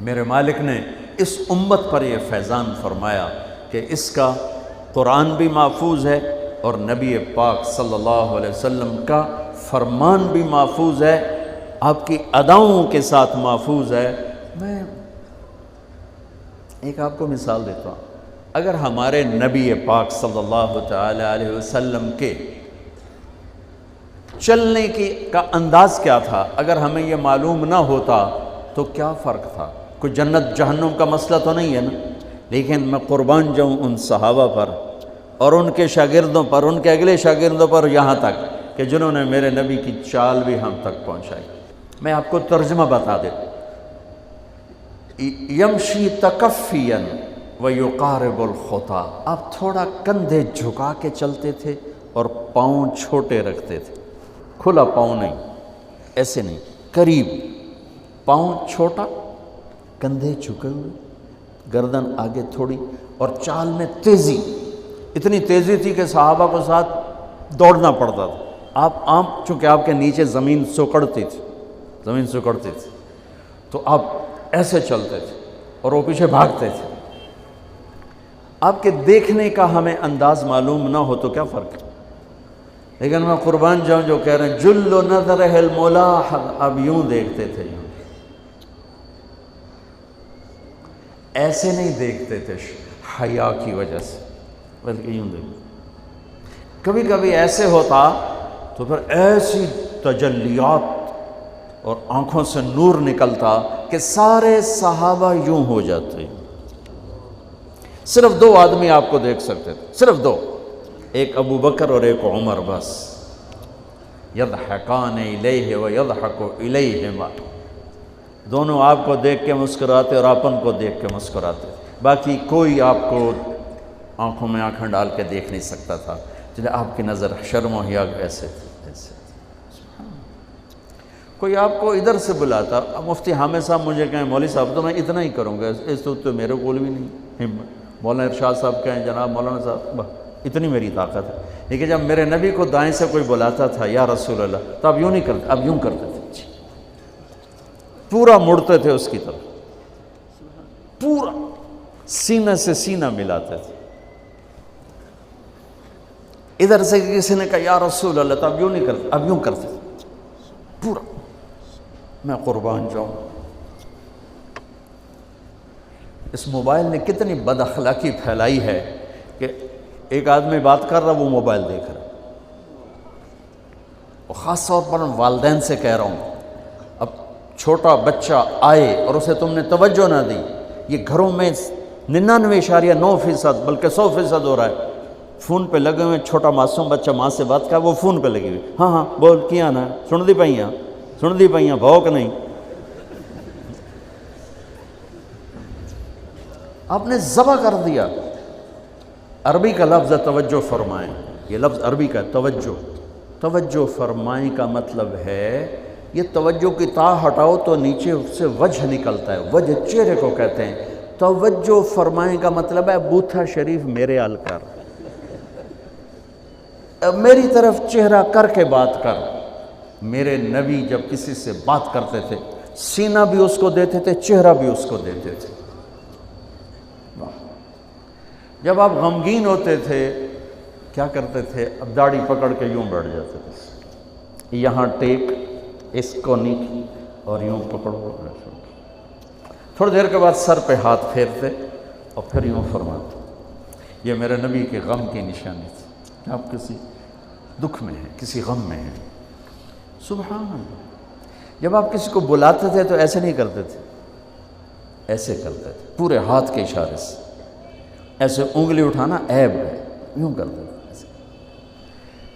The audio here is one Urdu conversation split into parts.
میرے مالک نے اس امت پر یہ فیضان فرمایا کہ اس کا قرآن بھی محفوظ ہے اور نبی پاک صلی اللہ علیہ وسلم کا فرمان بھی محفوظ ہے، آپ کی اداؤں کے ساتھ محفوظ ہے۔ میں ایک آپ کو مثال دیتا ہوں، اگر ہمارے نبی پاک صلی اللہ تعالی علیہ وسلم کے چلنے کا انداز کیا تھا، اگر ہمیں یہ معلوم نہ ہوتا تو کیا فرق تھا؟ کوئی جنت جہنم کا مسئلہ تو نہیں ہے نا، لیکن میں قربان جاؤں ان صحابہ پر اور ان کے شاگردوں پر، ان کے اگلے شاگردوں پر، یہاں تک کہ جنہوں نے میرے نبی کی چال بھی ہم تک پہنچائی۔ میں آپ کو ترجمہ بتا دیتا ہوں، یمشی تکفیا ویقارب الخطا، آپ تھوڑا کندھے جھکا کے چلتے تھے اور پاؤں چھوٹے رکھتے تھے، کھلا پاؤں نہیں، ایسے نہیں، قریب، پاؤں چھوٹا، کندھے جھکے ہوئے، گردن آگے تھوڑی، اور چال میں تیزی، اتنی تیزی تھی کہ صحابہ کو ساتھ دوڑنا پڑتا تھا۔ آپ چونکہ آپ کے نیچے زمین سکڑتی تھی، تو آپ ایسے چلتے تھے اور وہ پیچھے بھاگتے تھے۔ آپ کے دیکھنے کا ہمیں انداز معلوم نہ ہو تو کیا فرق ہے، لیکن میں قربان جاؤں جو کہہ رہے ہیں جل نظرہ الملاحظ، اب یوں دیکھتے تھے، یوں ایسے نہیں دیکھتے تھے حیا کی وجہ سے، بلکہ یوں دیکھتے۔ کبھی کبھی ایسے ہوتا تو پھر ایسی تجلیات اور آنکھوں سے نور نکلتا کہ سارے صحابہ یوں ہو جاتے۔ صرف 2 آدمی آپ کو دیکھ سکتے تھے، صرف 2، ایک ابو بکر اور ایک عمر، بس۔ یضحکان الیہ ویضحک الیہما، دونوں آپ کو دیکھ کے مسکراتے اور اپن کو دیکھ کے مسکراتے، باقی کوئی آپ کو آنکھوں میں آنکھیں ڈال کے دیکھ نہیں سکتا تھا، جنہیں آپ کی نظر شرم و حیا ایسے تھی، ایسے تھی۔ کوئی آپ کو ادھر سے بلاتا، مفتی حامد صاحب مجھے کہیں مولوی صاحب تو میں اتنا ہی کروں گا، اس تو میرے کول بھی نہیں ہمت، مولانا ارشاد صاحب کہیں جناب مولانا صاحب، اتنی میری طاقت ہے، لیکن جب میرے نبی کو دائیں سے کوئی بلاتا تھا یا رسول اللہ، تو اب یوں نہیں کرتے، اب یوں کرتے تھے، پورا مڑتے تھے اس کی طرف، پورا سینہ سے سینہ ملاتے تھے۔ ادھر سے کسی نے کہا یا رسول اللہ، تو اب یوں نہیں کرتے، اب یوں کرتے تھے پورا۔ میں قربان جاؤں، اس موبائل نے کتنی بد اخلاقی پھیلائی ہے کہ ایک آدمی بات کر رہا، وہ موبائل دیکھ رہا، اور خاص طور پر والدین سے کہہ رہا ہوں، اب چھوٹا بچہ آئے اور اسے تم نے توجہ نہ دی، یہ گھروں میں 99.9% بلکہ 100% ہو رہا ہے، فون پہ لگے ہوئے، چھوٹا معصوم بچہ ماں سے بات کر، وہ فون پہ لگی ہوئی، ہاں ہاں بول کیا نا، سن دی پئیاں بھوک نہیں۔ آپ نے ذبح کر دیا۔ عربی کا لفظ ہے توجہ فرمائیں، یہ لفظ عربی کا توجہ فرمائیں کا مطلب ہے، یہ توجہ کی تا ہٹاؤ تو نیچے سے وجہ نکلتا ہے، وجہ چہرے کو کہتے ہیں۔ توجہ فرمائیں کا مطلب ہے بوتھا شریف میرے ال کر، میری طرف چہرہ کر کے بات کر۔ میرے نبی جب کسی سے بات کرتے تھے، سینہ بھی اس کو دیتے تھے، چہرہ بھی اس کو دیتے تھے۔ جب آپ غمگین ہوتے تھے کیا کرتے تھے؟ اب داڑھی پکڑ کے یوں بیٹھ جاتے تھے، یہاں ٹیک، اس کو نیچے اور یوں پکڑو، تھوڑی دیر کے بعد سر پہ ہاتھ پھیرتے اور پھر یوں فرماتے۔ یہ میرے نبی کے غم کی نشانی تھی، آپ کسی دکھ میں ہیں، کسی غم میں ہیں۔ سبحان اللہ۔ جب آپ کسی کو بلاتے تھے تو ایسے نہیں کرتے تھے، ایسے کرتے تھے، پورے ہاتھ کے اشارے سے، ایسے انگلی اٹھانا عیب ہے، یوں کرتے تھے ایسے۔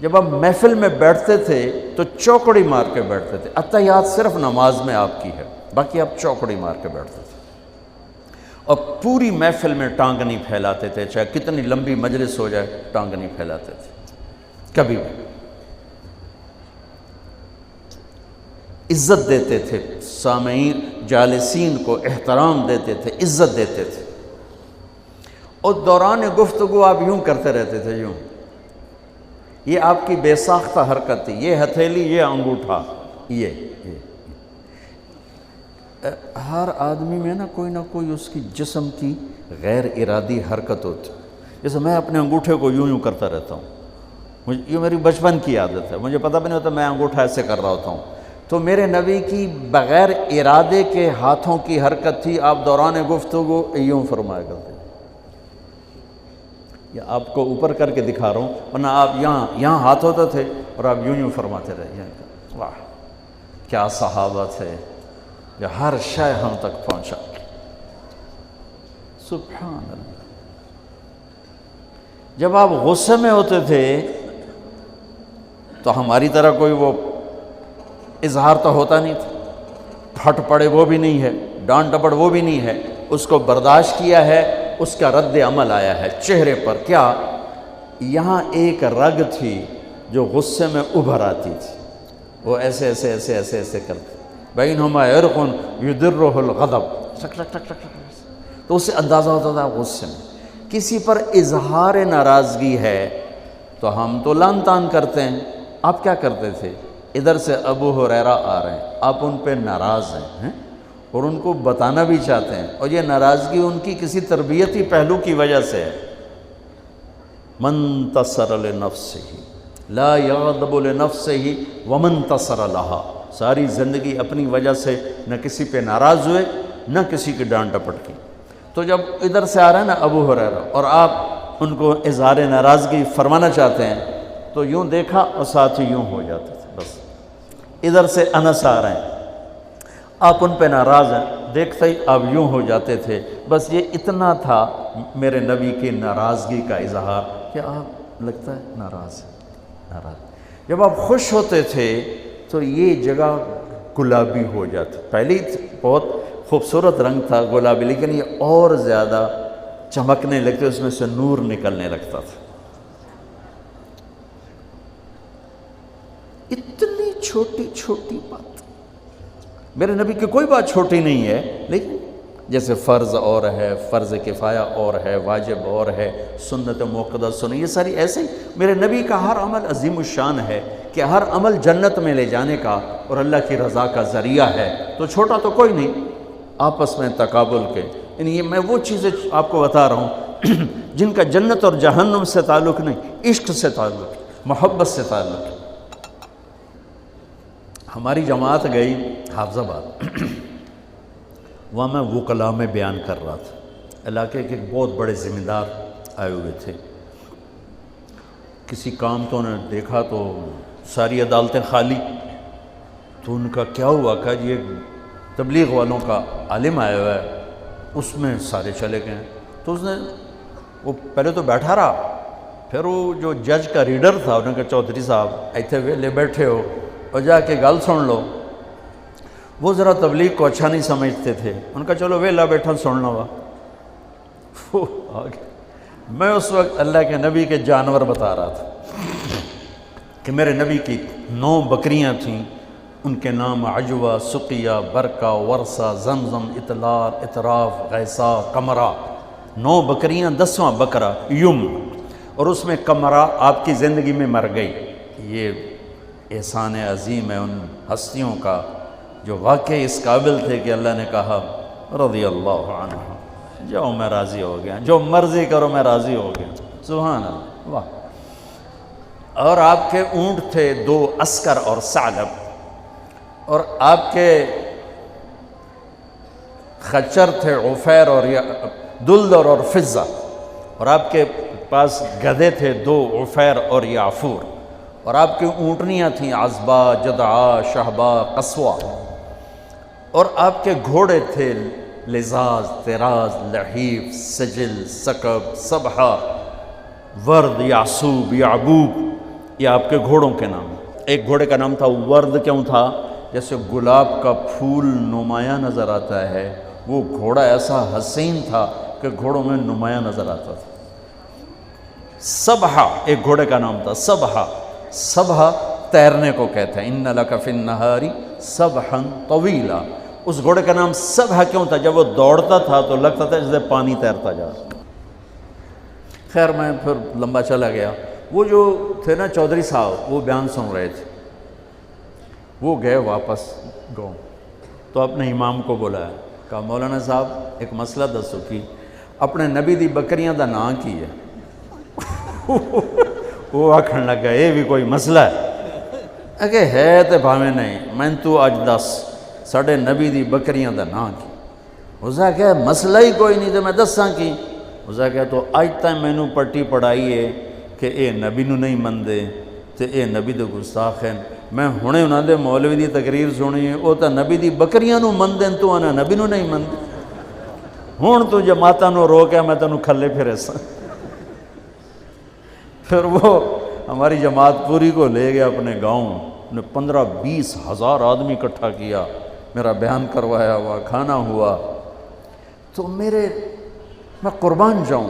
جب آپ محفل میں بیٹھتے تھے تو چوکڑی مار کے بیٹھتے تھے، اتحیات صرف نماز میں آپ کی ہے، باقی آپ چوکڑی مار کے بیٹھتے تھے، اور پوری محفل میں ٹانگ نہیں پھیلاتے تھے، چاہے کتنی لمبی مجلس ہو جائے ٹانگ نہیں پھیلاتے تھے کبھی بھی۔ عزت دیتے تھے، سامعین جالسین کو احترام دیتے تھے، عزت دیتے تھے، اور دوران گفتگو آپ یوں کرتے رہتے تھے، یوں۔ یہ آپ کی بے ساختہ حرکت تھی، یہ ہتھیلی، یہ انگوٹھا، یہ ہر آدمی میں نا کوئی اس کی جسم کی غیر ارادی حرکت ہوتی ہے. جیسے میں اپنے انگوٹھے کو یوں یوں کرتا رہتا ہوں، یہ میری بچپن کی عادت ہے، مجھے پتہ بھی نہیں ہوتا میں انگوٹھا ایسے کر رہا ہوتا ہوں. تو میرے نبی کی بغیر ارادے کے ہاتھوں کی حرکت تھی. آپ دوران گفتگو یوں فرمایا کرتے، یا آپ کو اوپر کر کے دکھا رہا ہوں، ورنہ آپ یہاں ہاتھ ہوتے تھے اور آپ یوں یوں فرماتے رہے. واہ کیا صحابہ تھے، جو ہر شے ہم تک پہنچا. سبحان اللہ. جب آپ غصے میں ہوتے تھے تو ہماری طرح کوئی وہ اظہار تو ہوتا نہیں تھا، پھٹ پڑے وہ بھی نہیں ہے، ڈانٹ ڈپٹ وہ بھی نہیں ہے. اس کو برداشت کیا ہے، اس کا رد عمل آیا ہے چہرے پر. کیا یہاں ایک رگ تھی جو غصے میں ابھر آتی تھی، وہ ایسے ایسے ایسے ایسے ایسے کرتے، بینہما عرق یدرہ الغضب، تو اس سے اندازہ ہوتا تھا غصے میں کسی پر اظہار ناراضگی ہے تو ہم تو لان تان کرتے ہیں. آپ کیا کرتے تھے؟ ادھر سے ابو ہریرہ آ رہے ہیں، آپ ان پہ ناراض ہیں اور ان کو بتانا بھی چاہتے ہیں، اور یہ ناراضگی ان کی کسی تربیتی پہلو کی وجہ سے ہے. من انتصر لنفسہ لا یغضب لنفسہ ومن انتصر لہا. ساری زندگی اپنی وجہ سے نہ کسی پہ ناراض ہوئے نہ کسی کی ڈانٹ ڈپٹ کی. تو جب ادھر سے آ رہا ہے نا ابو ہریرہ اور آپ ان کو اظہار ناراضگی فرمانا چاہتے ہیں تو یوں دیکھا اور ساتھ ہی یوں ہو جاتے تھے. بس ادھر سے انس آ رہے ہیں، آپ ان پہ ناراض ہیں، دیکھتے ہی آپ یوں ہو جاتے تھے. بس یہ اتنا تھا میرے نبی کی ناراضگی کا اظہار کہ آپ لگتا ہے ناراض ہیں. جب آپ خوش ہوتے تھے تو یہ جگہ گلابی ہو جاتی. پہلے بہت خوبصورت رنگ تھا گلابی، لیکن یہ اور زیادہ چمکنے لگتے، اس میں سے نور نکلنے لگتا تھا. اتنی چھوٹی چھوٹی بات، میرے نبی کی کوئی بات چھوٹی نہیں ہے، لیکن جیسے فرض اور ہے، فرض کفایہ اور ہے، واجب اور ہے، سنت موقدہ سنت، یہ ساری ایسے ہی. میرے نبی کا ہر عمل عظیم الشان ہے کہ ہر عمل جنت میں لے جانے کا اور اللہ کی رضا کا ذریعہ ہے. تو چھوٹا تو کوئی نہیں، آپس میں تقابل کے. یعنی یہ میں وہ چیزیں آپ کو بتا رہا ہوں جن کا جنت اور جہنم سے تعلق نہیں، عشق سے تعلق ہے، محبت سے تعلق ہے. ہماری جماعت گئی حافظ آباد، وہاں میں وکلاء میں بیان کر رہا تھا. علاقے کے ایک بہت بڑے ذمہ دار آئے ہوئے تھے. کسی کام تو انہوں نے دیکھا تو ساری عدالتیں خالی، تو ان کا کیا ہوا کہ یہ تبلیغ والوں کا عالم آیا ہوا ہے، اس میں سارے چلے گئے. تو اس نے وہ پہلے تو بیٹھا رہا، پھر وہ جو جج کا ریڈر تھا انہوں نے کہا چودھری صاحب ایتھے ویلے بیٹھے ہو اور جا کے گل سن لو. وہ ذرا تبلیغ کو اچھا نہیں سمجھتے تھے، ان کا چلو ویلا بیٹھا سن لو. وہ آگے میں اس وقت اللہ کے نبی کے جانور بتا رہا تھا کہ میرے نبی کی 9 بکریاں تھیں، ان کے نام عجوہ، سقیہ، برکہ، ورثہ، زمزم، اطلال، اطراف، غیثہ، قمرہ. 9 بکریاں، 10واں بکرا یم، اور اس میں قمرہ آپ کی زندگی میں مر گئی. یہ احسان عظیم ہے ان ہستیوں کا جو واقعی اس قابل تھے کہ اللہ نے کہا رضی اللہ عنہ، جاؤ میں راضی ہو گیا، جو مرضی کرو میں راضی ہو گیا. سبحان اللہ. واہ. اور آپ کے اونٹ تھے 2 عسکر اور ثعلب، اور آپ کے خچر تھے عفیر اور دلدر اور فضہ، اور آپ کے پاس گدھے تھے 2 عفیر اور یعفور، اور آپ کی اونٹنیاں تھیں عزبہ، جدعا، شہبہ، قصوہ، اور آپ کے گھوڑے تھے لزاز، طراز، لحیف، سجل، سکب، سبحہ، ورد، یعصوب، یعبوب. یہ آپ کے گھوڑوں کے نام. ایک گھوڑے کا نام تھا ورد. کیوں تھا؟ جیسے گلاب کا پھول نمایاں نظر آتا ہے، وہ گھوڑا ایسا حسین تھا کہ گھوڑوں میں نمایاں نظر آتا تھا. سبحہ ایک گھوڑے کا نام تھا. سبحہ، سبحہ تیرنے کو کہتے ہیں. ان لک فی النہار سبحا طویلا. اس گھوڑے کا نام سبحہ کیوں تھا؟ جب وہ دوڑتا تھا تو لگتا تھا جیسے پانی تیرتا جا رہا. خیر میں پھر لمبا چلا گیا. وہ جو تھے نا چودھری صاحب، وہ بیان سن رہے تھے. وہ گئے واپس گاؤں. تو اپنے امام کو بلایا، کہا مولانا صاحب ایک مسئلہ دسو کی اپنے نبی دی بکریاں دا نام کی ہے؟ وہ آکھن لگا یہ بھی کوئی مسئلہ ہے کہ ہے تے بھاویں نہیں، میں تو اج دس ساڑھے نبی دی بکریاں دا نام کی؟ اسے کہا مسئلہ ہی کوئی نہیں تو میں دساں کی؟ اسے کہا تو اج تک مینوں پٹی پڑھائی ہے کہ اے نبی نو نہیں مندے تے اے نبی دے گستاخ ہیں، میں ہونے انہاں دے مولوی دی تقریر سنی ہے وہ تو نبی دی بکریاں نو مندیں تو انہاں نبی نو نہیں مندے، ہون تو جماعتاں نو رو کے میں تینوں کھلے پھرے سا۔ پھر وہ ہماری جماعت پوری کو لے گیا اپنے گاؤں، نے 15-20 ہزار آدمی اکٹھا کیا، میرا بیان کروایا ہوا، کھانا ہوا، تو میں قربان جاؤں